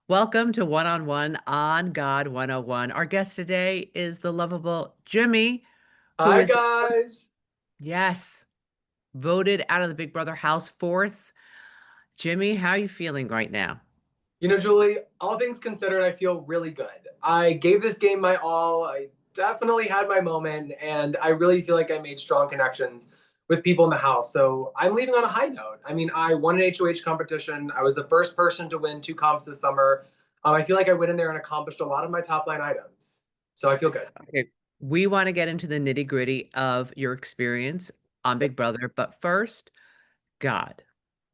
Welcome to One on One on God 101. Our guest today is the lovable Jimmy, who Hi is, guys. yes, voted out of the Big Brother house fourth. Jimmy, how are you feeling right now? Julie, all things considered, I feel really good. I gave this game my all. I definitely had my moment, and I really feel like I made strong connections with people in the house. So I'm leaving on a high note. I mean, I won an HOH competition. I was the first person to win two comps this summer. I feel like I went in there and accomplished a lot of my top line items. So I feel good. Okay, we want to get into the nitty-gritty of your experience on Big Brother, but first, God.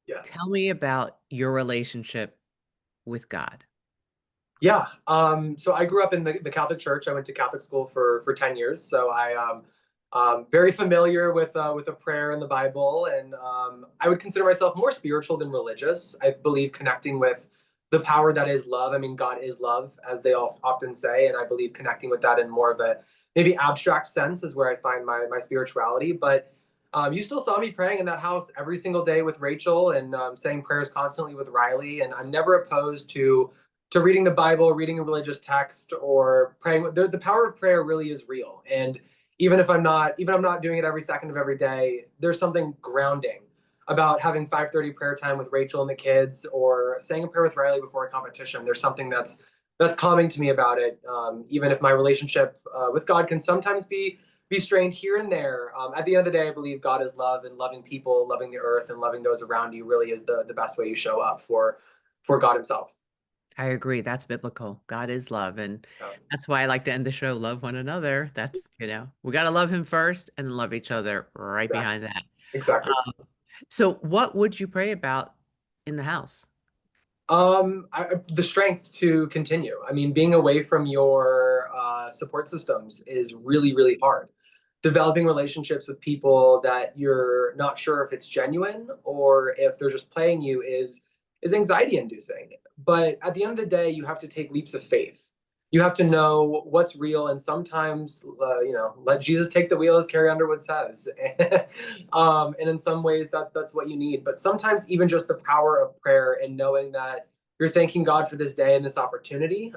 Yes. Tell me about your relationship with God. Yeah. So I grew up in the Catholic Church. I went to Catholic school for 10 years. So very familiar with a prayer in the Bible, and I would consider myself more spiritual than religious. I believe connecting with the power that is love. I mean, God is love, as they all often say, and I believe connecting with that in more of a maybe abstract sense is where I find my spirituality. But you still saw me praying in that house every single day with Rachel, and saying prayers constantly with Riley. And I'm never opposed to reading the Bible, reading a religious text, or praying. The power of prayer really is real. And even I'm not doing it every second of every day, there's something grounding about having 5:30 prayer time with Rachel and the kids, or saying a prayer with Riley before a competition. There's something that's calming to me about it. Even if my relationship with God can sometimes be strained here and there. At the end of the day, I believe God is love, and loving people, loving the earth, and loving those around you really is the best way you show up for God Himself. I agree. That's biblical. God is love. And Yeah. that's why I like to end the show, love one another. We got to love him first and love each other right Exactly. behind that. Exactly. So, what would you pray about in the house? The strength to continue. I mean, being away from your support systems is really, really hard. Developing relationships with people that you're not sure if it's genuine or if they're just playing you is anxiety inducing. But at the end of the day, you have to take leaps of faith. You have to know what's real, and sometimes, let Jesus take the wheel, as Carrie Underwood says. And in some ways, that's what you need. But sometimes, even just the power of prayer and knowing that you're thanking God for this day and this opportunity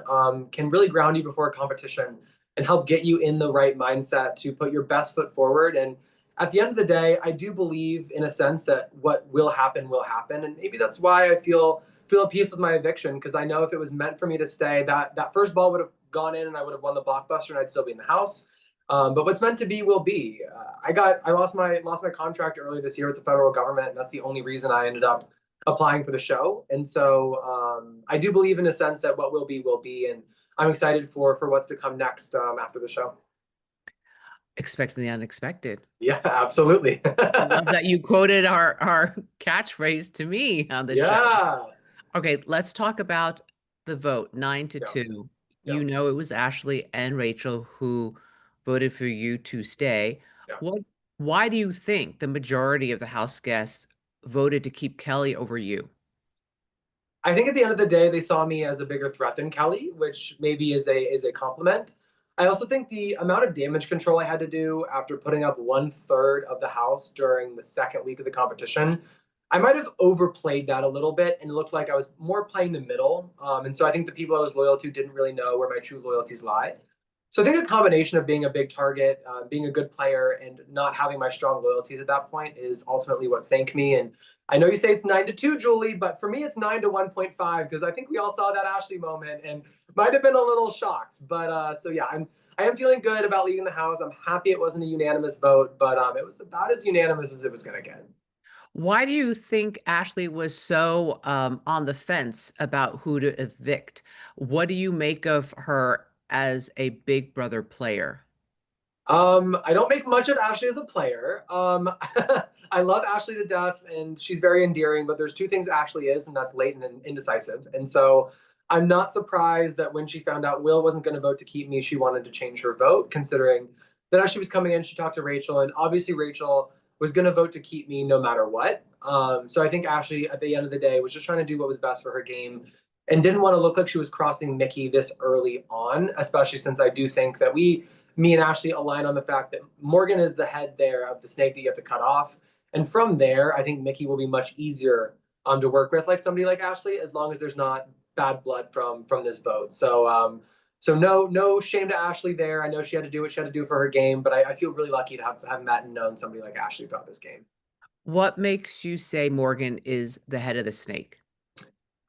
can really ground you before a competition and help get you in the right mindset to put your best foot forward. And at the end of the day, I do believe in a sense that what will happen, and maybe that's why I feel at peace with my eviction, because I know if it was meant for me to stay, that first ball would have gone in and I would have won the blockbuster and I'd still be in the house. But what's meant to be will be. I lost my contract earlier this year with the federal government, and that's the only reason I ended up applying for the show. And so I do believe in a sense that what will be, and I'm excited for what's to come next after the show. Expecting the unexpected. Yeah, absolutely. I love that you quoted our catchphrase to me on the show. Yeah. Okay, let's talk about the vote, nine to Yeah. two. Yeah. You know, it was Ashley and Rachel who voted for you to stay. Yeah. What, why do you think the majority of the house guests voted to keep Kelly over you? I think at the end of the day, they saw me as a bigger threat than Kelly, which maybe is a compliment. I also think the amount of damage control I had to do after putting up one third of the house during the second week of the competition, I might have overplayed that a little bit and looked like I was more playing the middle. And so I think the people I was loyal to didn't really know where my true loyalties lie. So I think a combination of being a big target, being a good player, and not having my strong loyalties at that point is ultimately what sank me. And I know you say it's 9-2, Julie, but for me it's 9-1.5, because I think we all saw that Ashley moment and might have been a little shocked. But so yeah, I am feeling good about leaving the house. I'm happy it wasn't a unanimous vote, but it was about as unanimous as it was going to get. Why do you think Ashley was so on the fence about who to evict? What do you make of her as a Big Brother player? I don't make much of Ashley as a player. I love Ashley to death, and she's very endearing. But there's two things Ashley is, and that's latent and indecisive. And so I'm not surprised that when she found out Will wasn't going to vote to keep me, she wanted to change her vote, considering that as she was coming in, she talked to Rachel, and obviously Rachel was going to vote to keep me no matter what. So I think Ashley, at the end of the day, was just trying to do what was best for her game and didn't want to look like she was crossing Mickey this early on, especially since I do think that me and Ashley align on the fact that Morgan is the head there of the snake that you have to cut off. And from there, I think Mickey will be much easier to work with, like somebody like Ashley, as long as there's not bad blood from this vote. So no shame to Ashley there. I know she had to do what she had to do for her game, but I feel really lucky to have met and known somebody like Ashley throughout this game. What makes you say Morgan is the head of the snake?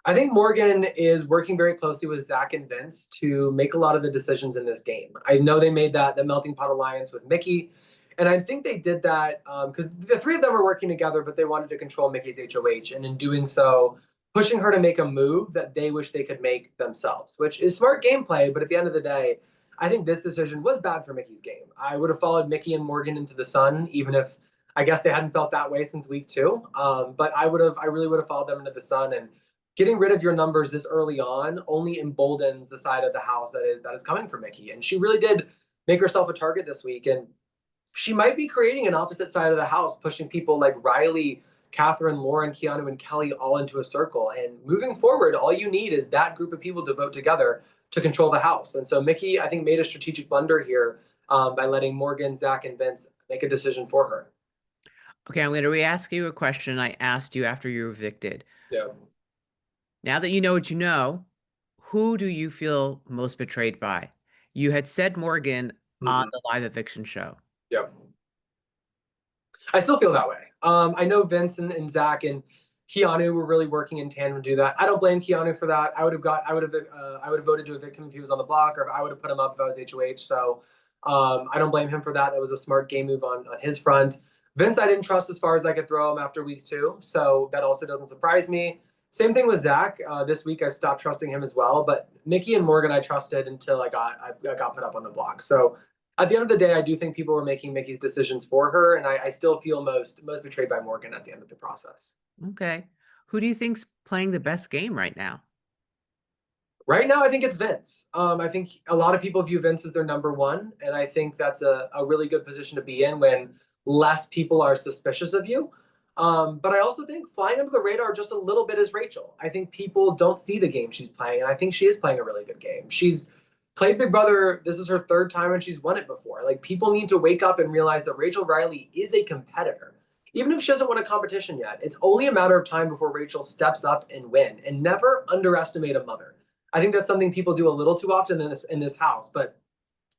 I think Morgan is working very closely with Zach and Vince to make a lot of the decisions in this game. I know they made that the melting pot alliance with Mickey, and I think they did that because the three of them were working together, but they wanted to control Mickey's HOH, and in doing so, pushing her to make a move that they wish they could make themselves, which is smart gameplay. But at the end of the day, I think this decision was bad for Mickey's game. I would have followed Mickey and Morgan into the sun, even if I guess they hadn't felt that way since week two. But I really would have followed them into the sun, and getting rid of your numbers this early on only emboldens the side of the house that is coming for Mickey. And she really did make herself a target this week. And she might be creating an opposite side of the house, pushing people like Riley, Catherine, Lauren, Keanu, and Kelly all into a circle. And moving forward, all you need is that group of people to vote together to control the house. And so Mickey, I think, made a strategic blunder here by letting Morgan, Zach, and Vince make a decision for her. Okay, I'm going to re-ask you a question I asked you after you were evicted. Yeah. Now that you know what you know, who do you feel most betrayed by? You had said Morgan on Mm-hmm. the live eviction show. Yeah. I still feel that way. I know Vince and Zach and Keanu were really working in tandem to do that. I don't blame Keanu for that. I would have voted to evict him if he was on the block, or if I would have put him up if I was HOH. So I don't blame him for that. That was a smart game move on his front. Vince, I didn't trust as far as I could throw him after week two, so that also doesn't surprise me. Same thing with Zach. This week I stopped trusting him as well, but Mickey and Morgan I trusted until I got put up on the block. So at the end of the day, I do think people were making Mickey's decisions for her, and I still feel most betrayed by Morgan at the end of the process. Okay. Who do you think's playing the best game right now? Right now, I think it's Vince. I think a lot of people view Vince as their number one, and I think that's a really good position to be in when less people are suspicious of you. But I also think flying under the radar just a little bit is Rachel. I think people don't see the game she's playing, and I think she is playing a really good game. She's played Big Brother. This is her third time, and she's won it before. Like, people need to wake up and realize that Rachel Riley is a competitor. Even if she doesn't win a competition yet, it's only a matter of time before Rachel steps up and win. And never underestimate a mother. I think that's something people do a little too often in this house. But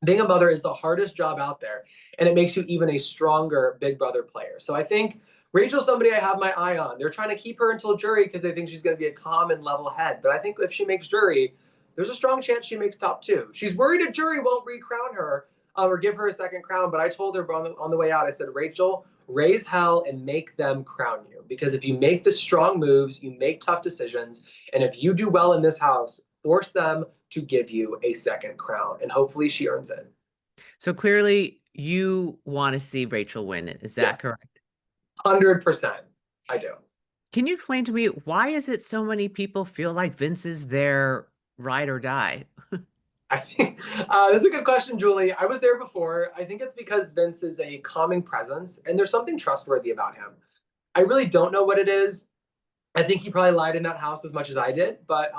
being a mother is the hardest job out there, and it makes you even a stronger Big Brother player. So I think Rachel's somebody I have my eye on. They're trying to keep her until jury because they think she's going to be a calm and level head. But I think if she makes jury, there's a strong chance she makes top two. She's worried a jury won't recrown her or give her a second crown. But I told her on the way out, I said, Rachel, raise hell and make them crown you. Because if you make the strong moves, you make tough decisions. And if you do well in this house, force them to give you a second crown. And hopefully she earns it. So clearly you want to see Rachel win it. Is that Yes, correct? 100%. I do. Can you explain to me why is it so many people feel like Vince is their ride or die? I think that's a good question, Julie. I was there before. I think it's because Vince is a calming presence and there's something trustworthy about him. I really don't know what it is. I think he probably lied in that house as much as I did, but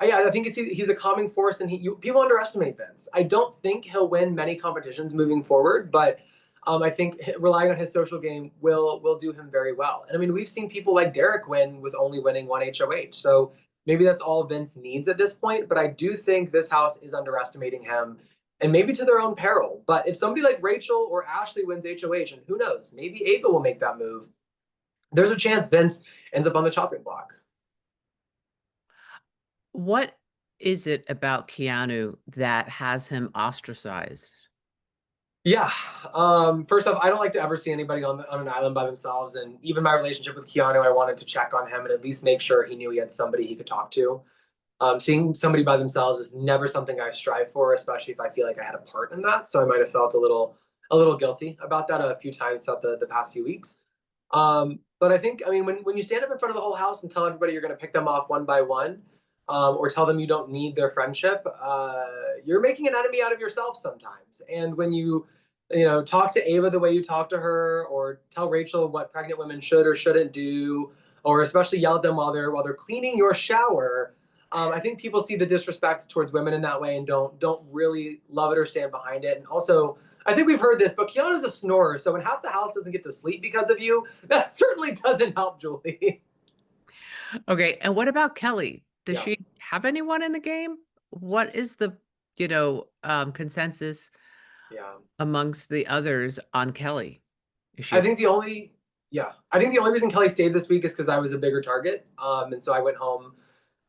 yeah, I think he's a calming force, and people underestimate Vince. I don't think he'll win many competitions moving forward, but I think relying on his social game will do him very well. And I mean, we've seen people like Derek win with only winning one HOH, so maybe that's all Vince needs at this point. But I do think this house is underestimating him, and maybe to their own peril. But if somebody like Rachel or Ashley wins HOH, and who knows, maybe Ava will make that move, there's a chance Vince ends up on the chopping block. What is it about Keanu that has him ostracized? Yeah. First off, I don't like to ever see anybody on an island by themselves. And even my relationship with Keanu, I wanted to check on him and at least make sure he knew he had somebody he could talk to. Seeing somebody by themselves is never something I strive for, especially if I feel like I had a part in that. So I might have felt a little guilty about that a few times throughout the past few weeks. But I think, I mean, when you stand up in front of the whole house and tell everybody you're going to pick them off one by one, or tell them you don't need their friendship, you're making an enemy out of yourself sometimes. And when you talk to Ava the way you talk to her, or tell Rachel what pregnant women should or shouldn't do, or especially yell at them while they're cleaning your shower, I think people see the disrespect towards women in that way and don't really love it or stand behind it. And also, I think we've heard this, but Keanu's a snorer, so when half the house doesn't get to sleep because of you, that certainly doesn't help, Julie. Okay, and what about Kelly? Does Yeah. she have anyone in the game? What is the, consensus Yeah. amongst the others on Kelly? Is she I a think the only yeah, I think the only reason Kelly stayed this week is because I was a bigger target. And so I went home.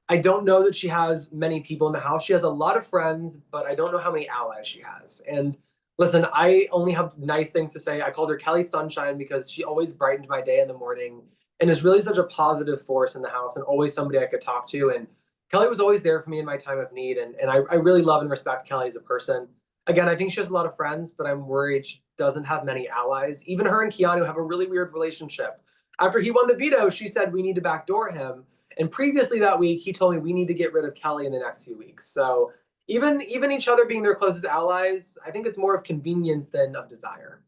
I don't know that she has many people in the house. She has a lot of friends, but I don't know how many allies she has. And listen, I only have nice things to say. I called her Kelly Sunshine because she always brightened my day in the morning and is really such a positive force in the house and always somebody I could talk to. And Kelly was always there for me in my time of need. And I really love and respect Kelly as a person. Again, I think she has a lot of friends, but I'm worried she doesn't have many allies. Even her and Keanu have a really weird relationship. After he won the veto, she said we need to backdoor him. And previously that week, he told me we need to get rid of Kelly in the next few weeks. So even each other being their closest allies, I think it's more of convenience than of desire.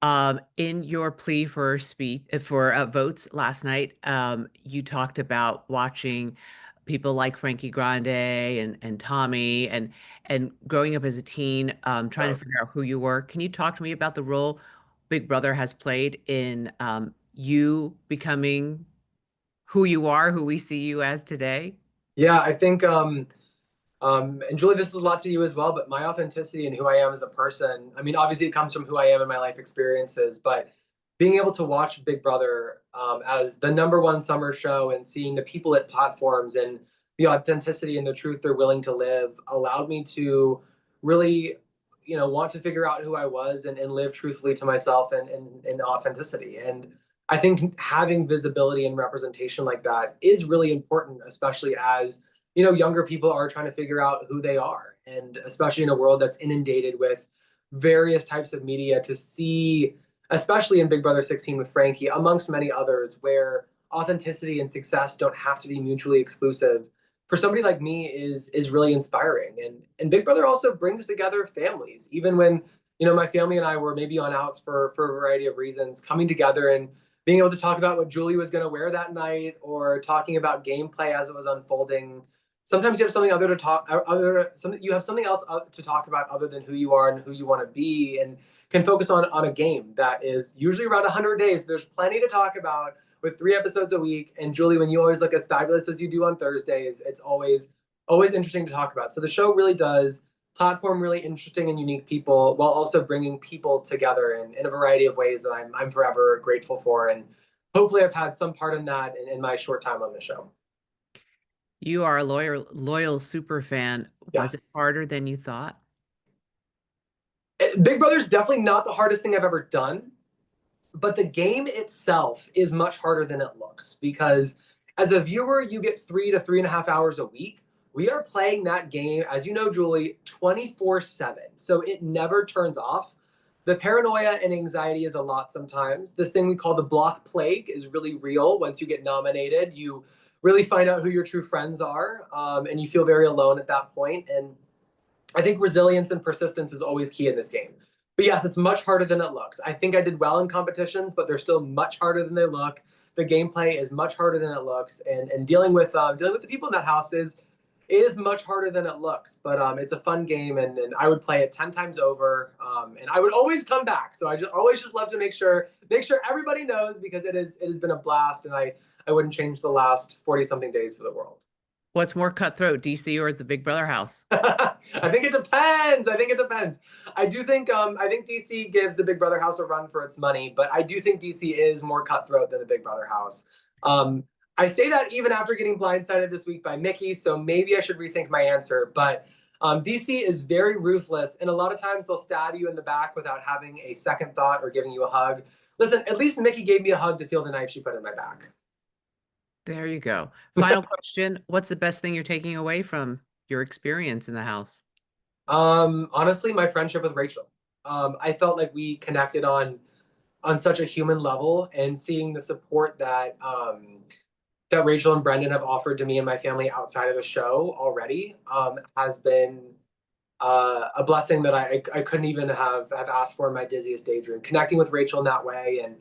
In your plea for speech for votes last night, you talked about watching people like Frankie Grande and Tommy and growing up as a teen, trying to Yeah. figure out who you were. Can you talk to me about the role Big Brother has played in you becoming who you are, who we see you as today? Yeah, I think and Julie, this is a lot to you as well, but my authenticity and who I am as a person, I mean, obviously it comes from who I am and my life experiences, but being able to watch Big Brother as the number one summer show and seeing the people at platforms and the authenticity and the truth they're willing to live allowed me to really, want to figure out who I was and live truthfully to myself and authenticity. And I think having visibility and representation like that is really important, especially as younger people are trying to figure out who they are. And especially in a world that's inundated with various types of media, to see, especially in Big Brother 16 with Frankie, amongst many others, where authenticity and success don't have to be mutually exclusive. For somebody like me is really inspiring. And Big Brother also brings together families. Even when, my family and I were maybe on outs for a variety of reasons, coming together and being able to talk about what Julie was going to wear that night or talking about gameplay as it was unfolding. Sometimes you have something other to talk other something you have something else to talk about other than who you are and who you want to be, and can focus on a game that is usually around 100 days. There's plenty to talk about with 3 episodes a week. And Julie, when you always look as fabulous as you do on Thursdays, it's always interesting to talk about. So the show really does platform really interesting and unique people while also bringing people together in a variety of ways that I'm forever grateful for. And hopefully I've had some part in that in my short time on the show. You are a loyal super fan. Yeah. Was it harder than you thought? Big Brother's definitely not the hardest thing I've ever done, but the game itself is much harder than it looks because as a viewer, you get 3 to 3.5 hours a week. We are playing that game, as you know, Julie, 24/7. So it never turns off. The paranoia and anxiety is a lot sometimes. This thing we call the block plague is really real. Once you get nominated, you really find out who your true friends are, and you feel very alone at that point. And I think resilience and persistence is always key in this game. But yes, it's much harder than it looks. I think I did well in competitions, but they're still much harder than they look. The gameplay is much harder than it looks, and dealing with the people in that house is much harder than it looks. But it's a fun game, and I would play it 10 times over, and I would always come back. So I just always just love to make sure everybody knows, because it has been a blast, and I wouldn't change the last 40 something days for the world. What's more cutthroat, DC or the Big Brother house? I think it depends. I think it depends. I think DC gives the Big Brother house a run for its money, but I do think DC is more cutthroat than the Big Brother house. Um, I say that even after getting blindsided this week by Mickey, so maybe I should rethink my answer. But DC is very ruthless, and a lot of times they'll stab you in the back without having a second thought or giving you a hug. Listen, at least Mickey gave me a hug to feel the knife she put in my back. There you go. Final question. What's the best thing you're taking away from your experience in the house? Honestly, my friendship with Rachel. I felt like we connected on such a human level, and seeing the support that Rachel and Brendan have offered to me and my family outside of the show already has been a blessing that I couldn't even have asked for in my dizziest daydream. Connecting with Rachel in that way, and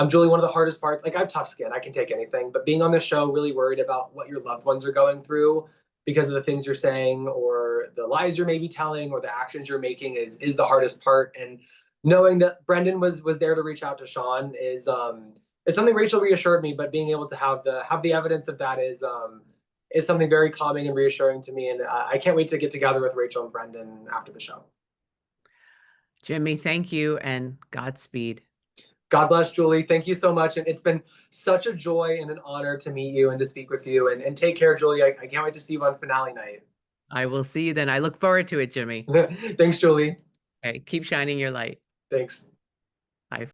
Julie, one of the hardest parts. Like, I have tough skin, I can take anything, but being on this show, really worried about what your loved ones are going through because of the things you're saying or the lies you're maybe telling or the actions you're making is the hardest part. And knowing that Brendan was there to reach out to Sean is something Rachel reassured me. But being able to have the evidence of that is something very calming and reassuring to me. And I can't wait to get together with Rachel and Brendan after the show. Jimmy, thank you and Godspeed. God bless, Julie. Thank you so much. And it's been such a joy and an honor to meet you and to speak with you. And take care, Julie. I can't wait to see you on finale night. I will see you then. I look forward to it, Jimmy. Thanks, Julie. Okay, keep shining your light. Thanks.